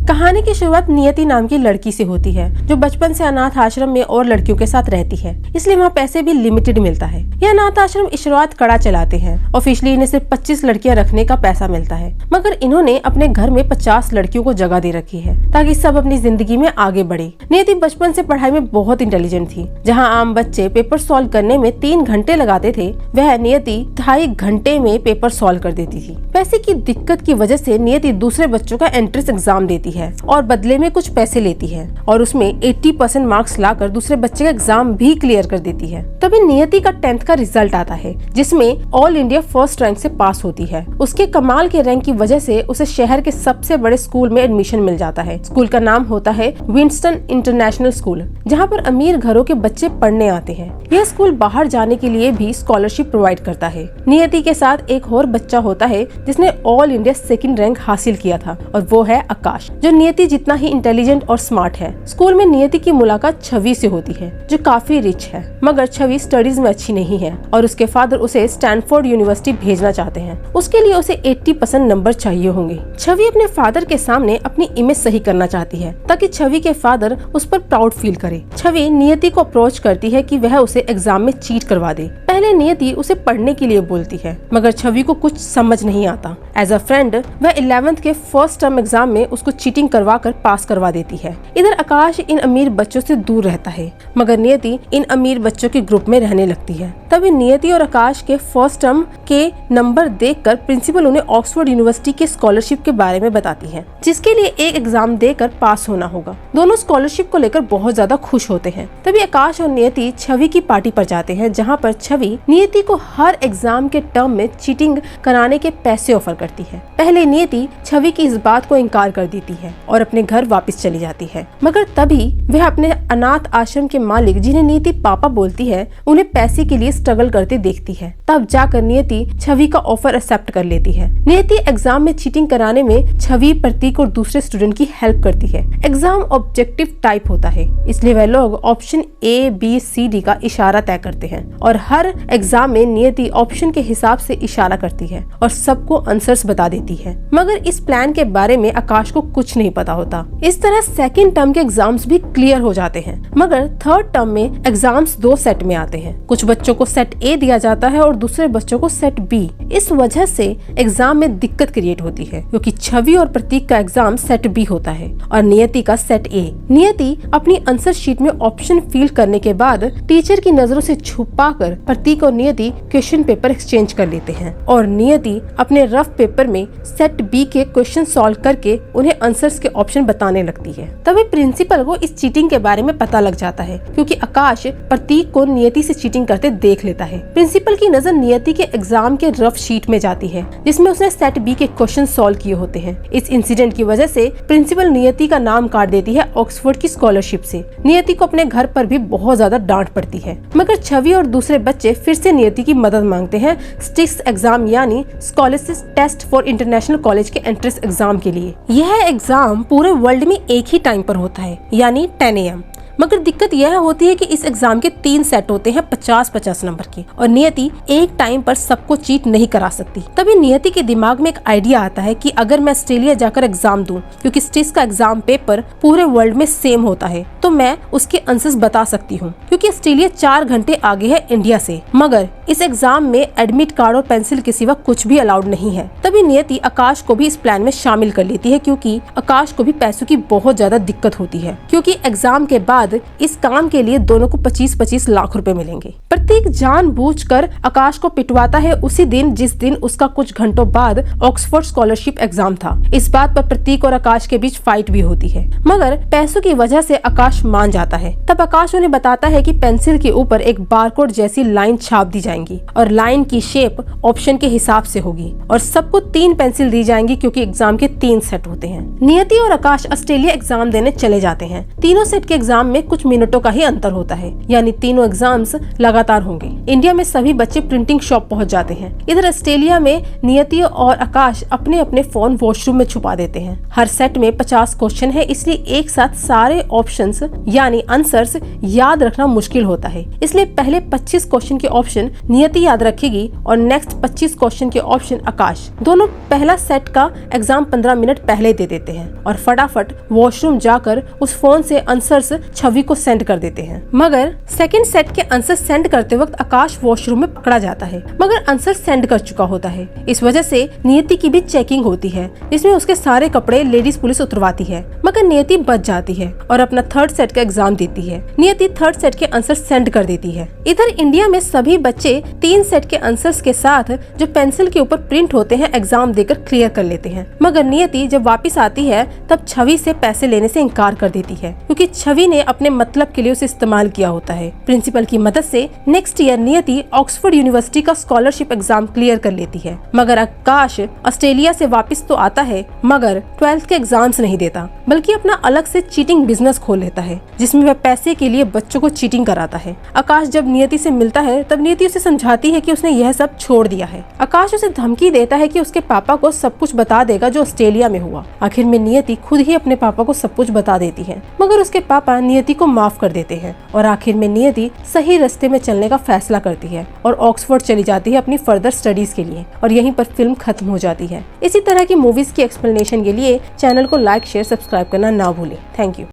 कहानी की शुरुआत नियति नाम की लड़की से होती है जो बचपन से अनाथ आश्रम में और लड़कियों के साथ रहती है, इसलिए वहाँ पैसे भी लिमिटेड मिलता है। यह अनाथ आश्रम शुरुआत कड़ा चलाते हैं। ऑफिशियली इन्हें सिर्फ 25 लड़कियां रखने का पैसा मिलता है, मगर इन्होंने अपने घर में 50 लड़कियों को जगह दे रखी है ताकि सब अपनी जिंदगी में आगे बढ़े। नियति बचपन से पढ़ाई में बहुत इंटेलिजेंट थी। जहाँ आम बच्चे पेपर सॉल्व करने में 3 घंटे लगाते थे, वह नियति 2.5 घंटे में पेपर सॉल्व कर देती थी। पैसे की दिक्कत की वजह से नियति दूसरे बच्चों का एंट्रेंस एग्जाम देती है और बदले में कुछ पैसे लेती है और उसमें 80% मार्क्स लाकर दूसरे बच्चे का एग्जाम भी क्लियर कर देती है। तभी नियति का 10th का रिजल्ट आता है जिसमें ऑल इंडिया फर्स्ट रैंक से पास होती है। उसके कमाल के रैंक की वजह से उसे शहर के सबसे बड़े स्कूल में एडमिशन मिल जाता है। स्कूल का नाम होता है विंस्टन इंटरनेशनल स्कूल, जहाँ पर अमीर घरों के बच्चे पढ़ने आते हैं। यह स्कूल बाहर जाने के लिए भी स्कॉलरशिप प्रोवाइड करता है। नियति के साथ एक और बच्चा होता है जिसने ऑल इंडिया 2nd रैंक हासिल किया था और वो है आकाश, जो नियति जितना ही इंटेलिजेंट और स्मार्ट है। स्कूल में नियति की मुलाकात छवि से होती है जो काफी रिच है, मगर छवि स्टडीज में अच्छी नहीं है और उसके फादर उसे स्टैनफोर्ड यूनिवर्सिटी भेजना चाहते हैं। उसके लिए उसे 80% नंबर चाहिए होंगे। छवि अपने फादर के सामने अपनी इमेज सही करना चाहती है ताकि छवि के फादर उस पर प्राउड फील करे। छवि नियति को अप्रोच करती है कि वह उसे एग्जाम में चीट करवा दे। पहले नियति उसे पढ़ने के लिए बोलती है, मगर छवि को कुछ समझ नहीं आता। एज अ फ्रेंड वह 11th के फर्स्ट टर्म एग्जाम में उसको चीटिंग करवा कर पास करवा देती है। इधर आकाश इन अमीर बच्चों से दूर रहता है, मगर नियति इन अमीर बच्चों के ग्रुप में रहने लगती है। तभी नियति और आकाश के फर्स्ट टर्म के नंबर देखकर प्रिंसिपल उन्हें ऑक्सफोर्ड यूनिवर्सिटी के स्कॉलरशिप के बारे में बताती है, जिसके लिए एक एग्जाम देकर पास होना होगा। दोनों स्कॉलरशिप को लेकर बहुत ज्यादा खुश होते हैं। तभी आकाश और नियति छवि की पार्टी पर जाते हैं, जहाँ पर छवि नियति को हर एग्जाम के टर्म में चीटिंग कराने के पैसे ऑफर करती है। पहले नियति छवि की इस बात को इनकार कर देती है और अपने घर वापस चली जाती है, मगर तभी वह अपने अनाथ आश्रम के मालिक, जिन्हें नियति पापा बोलती है, उन्हें पैसे के लिए स्ट्रगल करते देखती है। तब जाकर नियति छवि का ऑफर एक्सेप्ट कर लेती है। नियति एग्जाम में चीटिंग कराने में छवि, प्रतीक और दूसरे स्टूडेंट की हेल्प करती है। एग्जाम ऑब्जेक्टिव टाइप होता है, इसलिए वह लोग option A, B, C, D का इशारा तय करते हैं और हर एग्जाम में नियति ऑप्शन के हिसाब से इशारा करती है और सबको आंसर्स बता देती है। मगर इस प्लान के बारे में आकाश को कुछ नहीं पता होता। इस तरह 2nd टर्म के एग्जाम्स भी क्लियर हो जाते हैं, मगर 3rd टर्म में एग्जाम्स 2 सेट में आते हैं। कुछ बच्चों को सेट A दिया जाता है और दूसरे बच्चों को सेट B। इस वजह से एग्जाम में दिक्कत क्रिएट होती है, क्योंकि छवि और प्रतीक का एग्जाम सेट B होता है और नियति का सेट A। नियति अपनी आंसर शीट में ऑप्शन फिल करने के बाद टीचर की नजरों से छुपाकर प्रतीक और नियति क्वेश्चन पेपर एक्सचेंज कर लेते हैं और नियति अपने रफ पेपर में सेट B के क्वेश्चन सॉल्व करके उन्हें आंसर्स के ऑप्शन बताने लगती है। तभी प्रिंसिपल को इस चीटिंग के बारे में पता लग जाता है, क्योंकि आकाश प्रतीक को नियति से चीटिंग करते देख लेता है। प्रिंसिपल की नजर नियति के एग्जाम के रफ शीट में जाती है, जिसमें उसने सेट B के क्वेश्चन सॉल्व किए होते हैं। इस इंसिडेंट की वजह से प्रिंसिपल नियति का नाम काट देती है ऑक्सफोर्ड की स्कॉलरशिप से। नियति को अपने घर पर भी बहुत ज्यादा डांट पड़ती है, मगर छवि और दूसरे बच्चे फिर से नियति की मदद मांगते हैं स्टिक्स एग्जाम यानी scholarship test for international college के एंट्रेंस एग्जाम के लिए। यह एग्जाम पूरे वर्ल्ड में एक ही टाइम पर होता है, यानी 10 AM। मगर दिक्कत यह होती है कि इस एग्जाम के 3 सेट होते हैं 50-50 नंबर के और नियति एक टाइम पर सबको चीट नहीं करा सकती। तभी नियति के दिमाग में एक आइडिया आता है कि अगर मैं ऑस्ट्रेलिया जाकर एग्जाम दूं, क्योंकि स्टिक्स का एग्जाम पेपर पूरे वर्ल्ड में सेम होता है, तो मैं उसके आंसर्स बता सकती हूँ, क्योंकि ऑस्ट्रेलिया 4 घंटे आगे है इंडिया से। मगर इस एग्जाम में एडमिट कार्ड और पेंसिल के सिवा कुछ भी अलाउड नहीं है। तभी नियति आकाश को भी इस प्लान में शामिल कर लेती है, क्योंकि आकाश को भी पैसों की बहुत ज्यादा दिक्कत होती है, क्योंकि एग्जाम के बाद इस काम के लिए दोनों को 25-25 लाख रुपए मिलेंगे। प्रतीक जानबूझकर आकाश को पिटवाता है उसी दिन जिस दिन उसका कुछ घंटों बाद ऑक्सफोर्ड स्कॉलरशिप एग्जाम था। इस बात पर प्रतीक और आकाश के बीच फाइट भी होती है, मगर पैसों की वजह से आकाश मान जाता है। तब आकाश उन्हें बताता है कि पेंसिल के ऊपर एक बारकोड जैसी लाइन छाप दी जाएंगी और लाइन की शेप ऑप्शन के हिसाब से होगी और सबको 3 पेंसिल दी जाएंगी, क्योंकि एग्जाम के 3 सेट होते हैं। नियति और आकाश ऑस्ट्रेलिया एग्जाम देने चले जाते हैं। तीनों सेट के एग्जाम में कुछ मिनटों का ही अंतर होता है, यानी तीनों एग्जाम्स लगातार होंगे। इंडिया में सभी बच्चे प्रिंटिंग शॉप पहुंच जाते हैं। इधर ऑस्ट्रेलिया में नियति और आकाश अपने अपने फोन वॉशरूम में छुपा देते हैं। हर सेट में 50 क्वेश्चन है, इसलिए एक साथ सारे ऑप्शंस यानी आंसर्स याद रखना मुश्किल होता है। इसलिए पहले 25 क्वेश्चन के ऑप्शन नियति याद रखेगी और नेक्स्ट 25 क्वेश्चन के ऑप्शन आकाश। दोनों पहला सेट का एग्जाम 15 मिनट पहले दे देते हैं और फटाफट वॉशरूम जाकर उस फोन से आंसर्स छवि को सेंड कर देते हैं। मगर सेकंड सेट के आंसर सेंड करते वक्त आकाश वॉशरूम में पकड़ा जाता है, मगर आंसर सेंड कर चुका होता है। इस वजह से नियति की भी चेकिंग होती है, जिसमें उसके सारे कपड़े लेडीज पुलिस उतरवाती है, मगर नियति बच जाती है और अपना थर्ड सेट का एग्जाम देती है। नियति थर्ड सेट के आंसर सेंड कर देती है। इधर इंडिया में सभी बच्चे 3 सेट के आंसर्स के साथ जो पेंसिल के ऊपर प्रिंट होते हैं एग्जाम देकर क्लियर कर लेते हैं, मगर नियति जब वापस आती है तब छवि से पैसे लेने से इनकार कर देती है, क्योंकि छवि ने अपने मतलब के लिए उसे इस्तेमाल किया होता है। प्रिंसिपल की मदद से नेक्स्ट ईयर नियति ऑक्सफोर्ड यूनिवर्सिटी का स्कॉलरशिप एग्जाम क्लियर कर लेती है। मगर आकाश ऑस्ट्रेलिया से वापस तो आता है, मगर 12th के एग्जाम्स नहीं देता, बल्कि अपना अलग से चीटिंग बिजनेस खोल लेता है, जिसमें वह पैसे के लिए बच्चों को चीटिंग कराता है। आकाश जब नियति से मिलता है तब नियति उसे समझाती है कि उसने यह सब छोड़ दिया है। आकाश उसे धमकी देता है कि उसके पापा को सब कुछ बता देगा जो ऑस्ट्रेलिया में हुआ। आखिर में नियति खुद ही अपने पापा को सब कुछ बता देती है, मगर उसके पापा नियति को माफ कर देते हैं और आखिर में नियति सही रास्ते में चलने का फैसला करती है और ऑक्सफोर्ड चली जाती है अपनी फर्दर स्टडीज के लिए, और यहीं पर फिल्म खत्म हो जाती है। इसी तरह की मूवीज की एक्सप्लेनेशन के लिए चैनल को लाइक, शेयर, सब्सक्राइब करना ना भूलें। Thank you.